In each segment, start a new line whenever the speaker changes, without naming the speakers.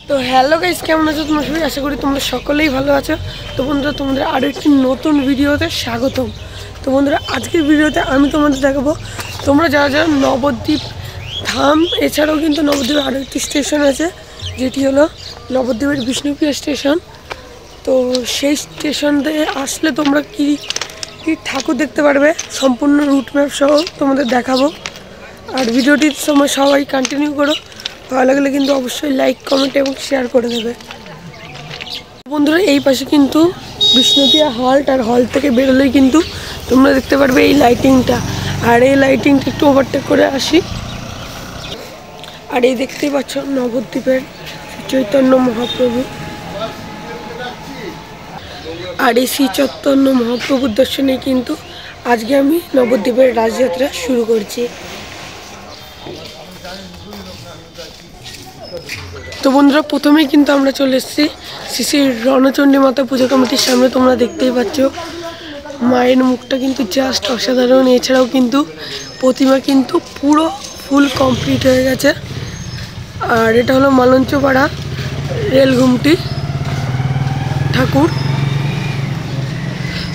তো hello guys, কেমন আছো তোমরা সবাই? আশা করি তোমরা সকলেই ভালো আছো। তো বন্ধুরা, তোমাদের আরও একটি নতুন ভিডিওতে স্বাগতম। তো বন্ধুরা, আজকের ভিডিওতে আমি তোমাদের দেখাবো তোমরা যারা যারা নবদ্বীপ ধাম, এছাড়াও কিন্তু নবদ্বীপের আরও একটি স্টেশন আছে, যেটি হলো নবদ্বীপের বিষ্ণুপ্রিয়া স্টেশন। তো সেই স্টেশনতে আসলে তোমরা কী কী ঠাকুর দেখতে পারবে সম্পূর্ণ রুট ম্যাপ সহ তোমাদের দেখাবো। আর ভিডিওটির সময় সবাই কন্টিনিউ করো, ভালো লাগলে কিন্তু অবশ্যই লাইক, কমেন্ট এবং শেয়ার করে দেবে। বন্ধুরা, এই পাশে কিন্তু বিষ্ণুপ্রিয়া হল্ট, আর হল থেকে বেরোলেই কিন্তু তোমরা দেখতে পারবে এই লাইটিংটা। আর এই লাইটিংটা একটু ওভারটেক করে আসি। আর এই দেখতেই পাচ্ছ নবদ্বীপের চৈতন্য মহাপ্রভু। আর এই শ্রী চৈতন্য মহাপ্রভুর দর্শনে কিন্তু আজকে আমি নবদ্বীপের রাজযাত্রা শুরু করছি। তো বন্ধুরা, প্রথমেই কিন্তু আমরা চলে এসেছি শ্রী শ্রী রণচণ্ডী মাতা পুজো কমিটির সামনে। তোমরা দেখতেই পাচ্ছ মায়ের মুখটা কিন্তু জাস্ট অসাধারণ। এছাড়াও কিন্তু প্রতিমা কিন্তু পুরো ফুল কমপ্লিট হয়ে গেছে। আর এটা হলো মালঞ্চপাড়া রেলঘুমটি ঠাকুর।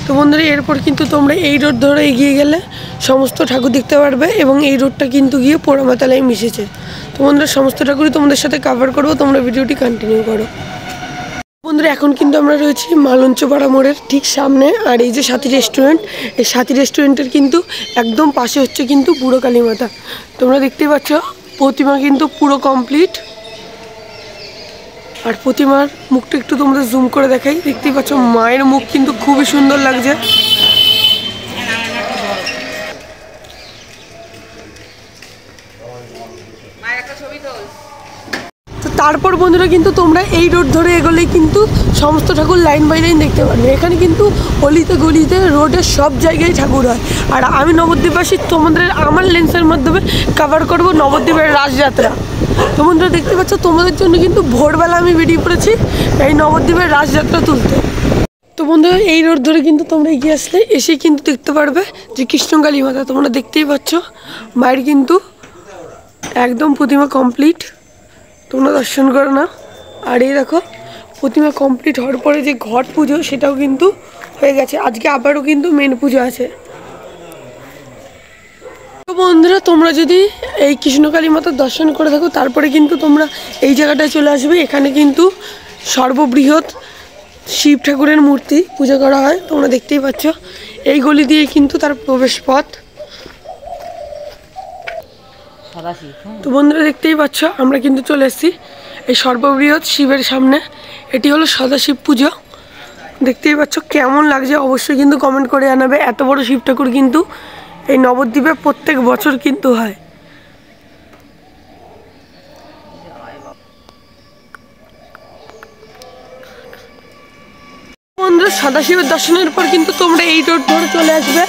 তো বন্ধুরা, এরপর কিন্তু তোমরা এই রোড ধরে এগিয়ে গেলে সমস্ত ঠাকুর দেখতে পারবে, এবং এই রোডটা কিন্তু গিয়ে পোড়ামাতলায় মিশেছে। তো বন্ধুরা, সমস্ত ঠাকুরই তোমাদের সাথে কভার করবো, তোমরা ভিডিওটি কন্টিনিউ করো। বন্ধুরা, এখন কিন্তু আমরা রয়েছি মালঞ্চপাড়া মোড়ের ঠিক সামনে। আর এই যে সাথী রেস্টুরেন্ট, এই সাথী রেস্টুরেন্টের কিন্তু একদম পাশে হচ্ছে কিন্তু বুড়ো কালী মাতা। তোমরা দেখতেই পাচ্ছ প্রতিমা কিন্তু পুরো কমপ্লিট। আর প্রতিমার মুখটা একটু তোমরা জুম করে দেখাই। দেখতেই পাচ্ছ মায়ের মুখ কিন্তু খুবই সুন্দর লাগছে। তো তারপর বন্ধুরা, কিন্তু তোমরা এই রোড ধরে এগোলেই কিন্তু সমস্ত ঠাকুর লাইন বাই লাইন দেখতে পারবে। এখানে কিন্তু অলিতে গলিতে রোডের সব জায়গায় ঠাকুর হয়। আর আমি নবদ্বীপবাসী, তোমাদের আমার লেন্সের মাধ্যমে কভার করব নবদ্বীপের রাজযাত্রা। তো বন্ধুরা, দেখতে পাচ্ছ তোমাদের জন্য কিন্তু ভোরবেলা আমি বেরিয়ে পড়েছি এই নবদ্বীপের রাজযাত্রা তুলতে। তো বন্ধুরা, এই রোড ধরে কিন্তু তোমরা এগিয়ে আসলে এসে কিন্তু দেখতে পারবে যে কৃষ্ণকালী মাতা। তোমরা দেখতেই পাচ্ছ মায়ের কিন্তু একদম প্রতিমা কমপ্লিট, তোমরা দর্শন করো না। আর এই দেখো প্রতিমা কমপ্লিট হওয়ার পরে যে ঘট পুজো, সেটাও কিন্তু হয়ে গেছে। আজকে আবারও কিন্তু মেন পুজো আছে। তো বন্ধুরা, তোমরা যদি এই কৃষ্ণকালী মাতার দর্শন করে থাকো, তারপরে কিন্তু তোমরা এই জায়গাটায় চলে আসবে। এখানে কিন্তু সর্ববৃহৎ শিব ঠাকুরের মূর্তি পূজা করা হয়। তোমরা দেখতেই পাচ্ছ এই গলি দিয়ে কিন্তু তার প্রবেশ পথ। তো বন্ধুরা, দেখতেই পাচ্ছ আমরা কিন্তু চলে এসেছি এই সর্ববৃহৎ শিবের সামনে। এটি হলো সদাশিব পুজো। দেখতেই পাচ্ছ কেমন লাগছে অবশ্যই কিন্তু কমেন্ট করে জানাবে। এত বড় শিব ঠাকুর কিন্তু এই নবদ্বীপে প্রত্যেক বছর কিন্তু হয়। বন্ধুরা, সদাশিবের দর্শনের পর কিন্তু তোমরা এই রোড ধরে চলে আসবে।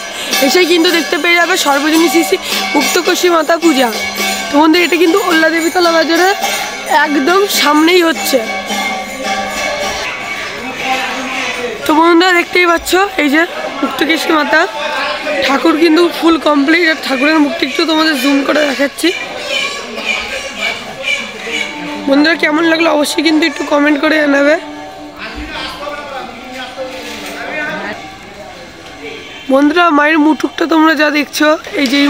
এসে কিন্তু দেখতে পেয়ে যাবে সর্বজনীন শ্রী শ্রী মুক্তকোষী মাতা পূজা। তো বন্ধু, এটা কিন্তু ওল্লা দেবীতলা বাজারের একদম সামনেই হচ্ছে। তো বন্ধুরা, দেখতেই পাচ্ছ এই যে মুক্তকেশী মাতা ঠাকুর কিন্তু ফুল কমপ্লিট। আর ঠাকুরের মুখটি একটু তোমাদের জুম করে দেখাচ্ছি। বন্ধুরা, কেমন লাগলো অবশ্যই কিন্তু একটু কমেন্ট করে জানাবে। বন্ধুরা, মায়ের মুটুকটা তোমরা যা দেখছো, এই যে এই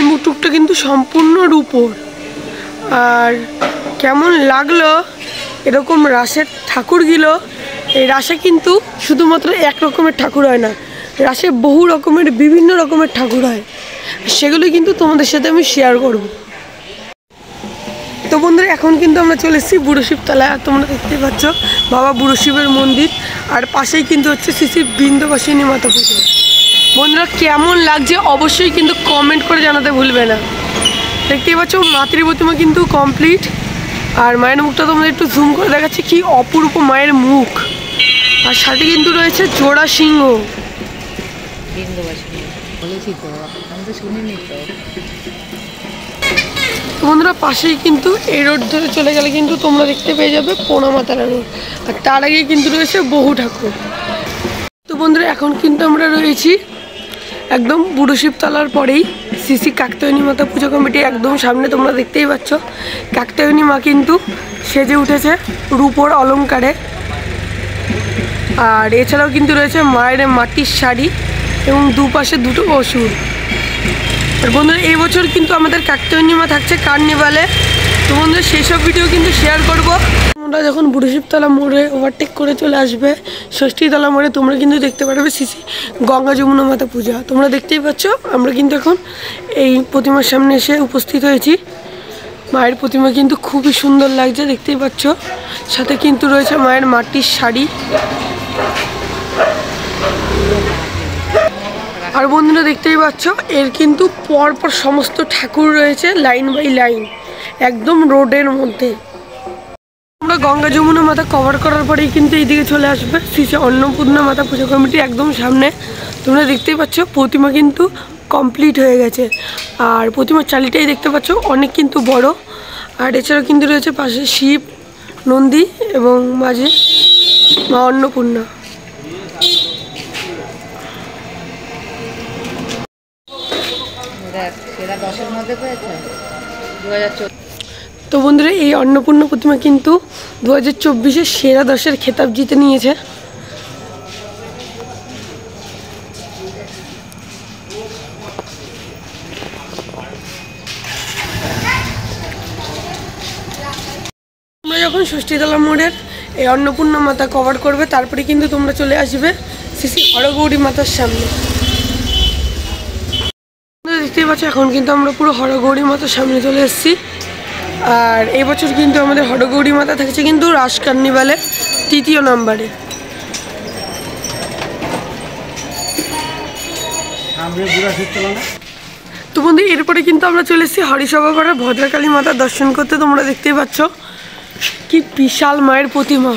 মুটুকটা কিন্তু সম্পূর্ণ রূপোর। আর কেমন লাগলো এরকম রাসের ঠাকুরগুলো। এই রাসে কিন্তু শুধুমাত্র এক রকমের ঠাকুর হয় না, রাসে বহু রকমের বিভিন্ন রকমের ঠাকুর হয়। সেগুলো কিন্তু তোমাদের সাথে আমি শেয়ার করব। তো বন্ধুরা, এখন কিন্তু আমরা চলে এসেছি বুড়ো শিবতলায়। আর তোমরা দেখতেই পাচ্ছ বাবা বুড়ো শিবের মন্দির। আর পাশেই কিন্তু হচ্ছে শ্রী শ্রী বিন্ধ্যবাসিনী মাতা পুজো। বন্ধুরা, কেমন লাগছে অবশ্যই কিন্তু কমেন্ট করে জানাতে ভুলবে না। দেখতেই পাচ্ছ মাতৃ প্রতিমা কিন্তু কমপ্লিট। আর মায়ের মুখটা তোমাদের একটু জুম করে দেখাচ্ছি, কি অপূর্ব মায়ের মুখ। আর সাথে কিন্তু রয়েছে জোড়া সিংহ। বন্ধুরা, পাশেই কিন্তু এই রোড ধরে চলে গেলে কিন্তু তোমরা দেখতে পেয়ে যাবে পোড়ামাতা রোড। আর তার আগে কিন্তু রয়েছে বহু ঠাকুর। তো বন্ধুরা, এখন কিন্তু আমরা রয়েছি একদম বুড়ো শিবতলার পরেই শ্রী শ্রী কাত্যায়নী মাতা পুজো কমিটি একদম সামনে। তোমরা দেখতেই পাচ্ছ কাত্যায়নী মা কিন্তু সেজে উঠেছে রূপোর অলংকারে। আর এছাড়াও কিন্তু রয়েছে মায়ের মাটির শাড়ি এবং দুপাশে দুটো অসুর। আর বন্ধুরা এই বছর কিন্তু আমাদের কাত্যায়নী মা থাকছে কার্নিভালে, তো বন্ধুরা সেই সব ভিডিও কিন্তু শেয়ার করব। তোমরা যখন বুড়োশিবতলা মোড়ে ওভারটেক করে চলে আসবে ষষ্ঠীতলা মোড়ে, তোমরা কিন্তু দেখতে পারবে শ্রী গঙ্গা যমুনা মাতা পূজা। তোমরা দেখতেই পাচ্ছ আমরা কিন্তু এখন এই প্রতিমার সামনে এসে উপস্থিত হয়েছি। মায়ের প্রতিমা কিন্তু খুবই সুন্দর লাগছে, দেখতেই পাচ্ছ। সাথে কিন্তু রয়েছে মায়ের মাটির শাড়ি। আর বন্ধুরা দেখতেই পাচ্ছ এর কিন্তু পরপর সমস্ত ঠাকুর রয়েছে লাইন বাই লাইন, একদম রোডের মধ্যে। আমরা গঙ্গা যমুনা মাতা কভার করার পরেই কিন্তু এইদিকে চলে আসবে শ্রী অন্নপূর্ণা মাতা পুজো কমিটি একদম সামনে। তোমরা দেখতেই পাচ্ছ প্রতিমা কিন্তু কমপ্লিট হয়ে গেছে। আর প্রতিমার চালিটাই দেখতে পাচ্ছ অনেক কিন্তু বড়। আর এছাড়াও কিন্তু রয়েছে পাশে শিব, নন্দী এবং মাঝে মা অন্নপূর্ণা। তো বন্ধুরা এই অন্নপূর্ণা প্রতিমা কিন্তু 2024-এ সেরা 10-এর খেতাব জিতে নিয়েছে। তোমরা যখন ষষ্ঠীতলা মোড়ের এই অন্নপূর্ণা মাতা কভার করবে তারপরে কিন্তু তোমরা চলে আসবে শ্রী হরগৌরী মাতার সামনে। দেখতেই পাচ্ছ এখন কিন্তু আমরা পুরো হরগৌরী মাতার সামনে চলে এসেছি। আর এই বছর কিন্তু আমাদের হরগৌরী মাতা থাকছে কিন্তু রাস কার্নিভালে 3য় নম্বরে। তো বন্ধু এরপরে কিন্তু আমরা চলে এসেছি হরিসভাপাড়া ভদ্রকালী মাতার দর্শন করতে। তোমরা দেখতেই পাচ্ছ কি বিশাল মায়ের প্রতিমা,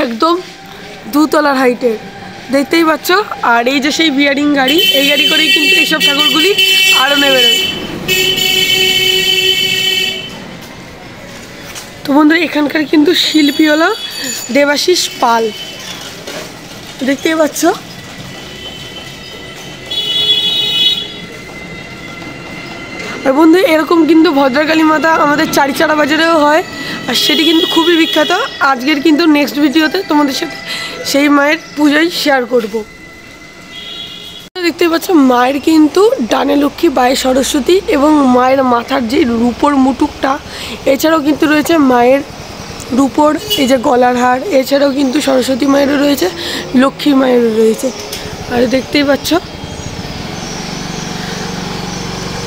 একদম 2 তলার হাইটের, দেখতেই পাচ্ছ। আর এই যে সেই বিয়ারিং গাড়ি, এই গাড়ি করেই কিন্তু এইসব ঠাকুরগুলি আরও নেবে। তো বন্ধুরা এখানকার কিন্তু শিল্পী হলো দেবাশিস পাল, দেখতেই পাচ্ছ। আর বন্ধু এরকম কিন্তু ভদ্রকালী মাতা আমাদের চারিচাড়া বাজারেও হয়, আর সেটি কিন্তু খুবই বিখ্যাত। আজকের কিন্তু নেক্সট ভিডিওতে তোমাদের সাথে সেই মায়ের পূজাই শেয়ার করব। দেখতে পাচ্ছ মায়ের কিন্তু ডানে লক্ষ্মী বায়ে সরস্বতী এবং মায়ের মাথার যে রূপোর মুটুকটা, এছাড়াও কিন্তু রয়েছে মায়ের রূপোর এই যে গলার হার, এছাড়াও কিন্তু সরস্বতী মায়েরও রয়েছে, লক্ষ্মী মায়েরও রয়েছে। আর দেখতেই পাচ্ছ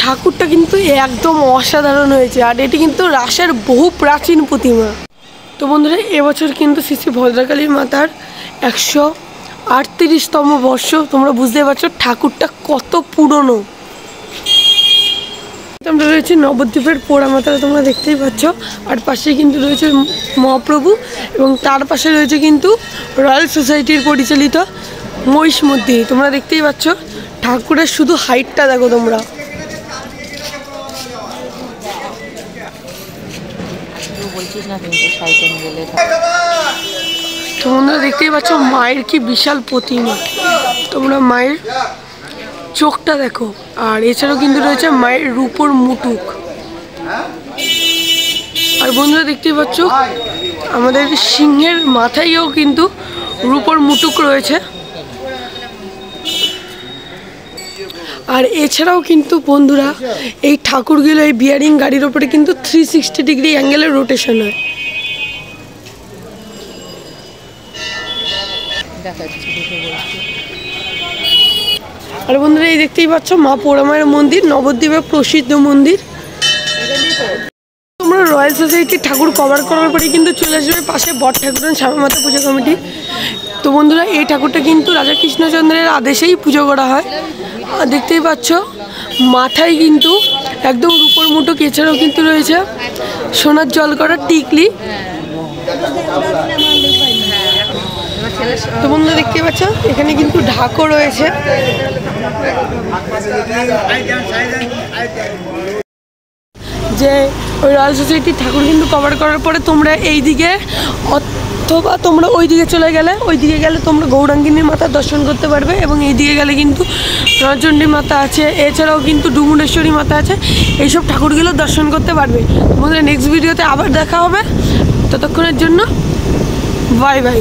ঠাকুরটা কিন্তু একদম অসাধারণ হয়েছে। আর এটি কিন্তু রাসের বহু প্রাচীন প্রতিমা। তো বন্ধুরা এবছর কিন্তু শ্রী শ্রী ভদ্রকালী মাতার 138তম বর্ষ। তোমরা বুঝতে পারছো ঠাকুরটা কত পুরনো। আমরা রয়েছে নবদ্বীপের পোড়া মাতারা, তোমরা দেখতেই পাচ্ছ। আর পাশে কিন্তু রয়েছে মহাপ্রভু এবং তার পাশে রয়েছে কিন্তু রয়্যাল সোসাইটির পরিচালিত মহিষ মন্দির। তোমরা দেখতেই পাচ্ছ ঠাকুরের শুধু হাইটটা দেখো তোমরা। তোমরা দেখতেই পাচ্ছ মায়ের কি বিশাল প্রতিমা। তোমরা মায়ের চোখটা দেখো। আর এছাড়াও কিন্তু রয়েছে মায়ের রূপোর মুটুক। আর বন্ধুরা দেখতেই পাচ্ছ আমাদের সিংহের মাথায়ও কিন্তু রূপোর মুটুক রয়েছে। আর এছাড়াও কিন্তু বন্ধুরা এই ঠাকুরগুলো এই বিয়ারিং গাড়ির ওপরে কিন্তু 360 ডিগ্রি অ্যাঙ্গেলের রোটেশন হয়। আর বন্ধুরা এই দেখতেই পাচ্ছ মা পোড়া মায়ের মন্দির, নবদ্বীপের প্রসিদ্ধ মন্দির। তোমরা রয়্যাল সোসাইটির ঠাকুর কভার করার পরে কিন্তু চলে আসবে পাশে বট ঠাকুরের শ্যামা মাতা পুজো কমিটি। তো বন্ধুরা এই ঠাকুরটা কিন্তু রাজা কৃষ্ণচন্দ্রের আদেশেই পুজো করা হয়। আর দেখতেই পাচ্ছ মাথায় কিন্তু একদম রূপোর মুটুক, এছাড়াও কিন্তু রয়েছে সোনার জল করা টিকলি। তো বন্ধুরা দেখতে পাচ্ছ এখানে কিন্তু ঢাকও রয়েছে। যে ওই রয়্যাল সোসাইটির ঠাকুর কিন্তু কভার করার পরে তোমরা এই দিকে অথবা তোমরা ওই দিকে চলে গেলে, ওই দিকে গেলে তোমরা গৌরাঙ্গিনীর মাতা দর্শন করতে পারবে এবং এই দিকে গেলে কিন্তু রণচণ্ডী মাতা আছে, এছাড়াও কিন্তু ডুমুরেশ্বরী মাতা আছে। এইসব ঠাকুরগুলো দর্শন করতে পারবে। তোমাদের নেক্সট ভিডিওতে আবার দেখা হবে। ততক্ষণের জন্য বাই বাই।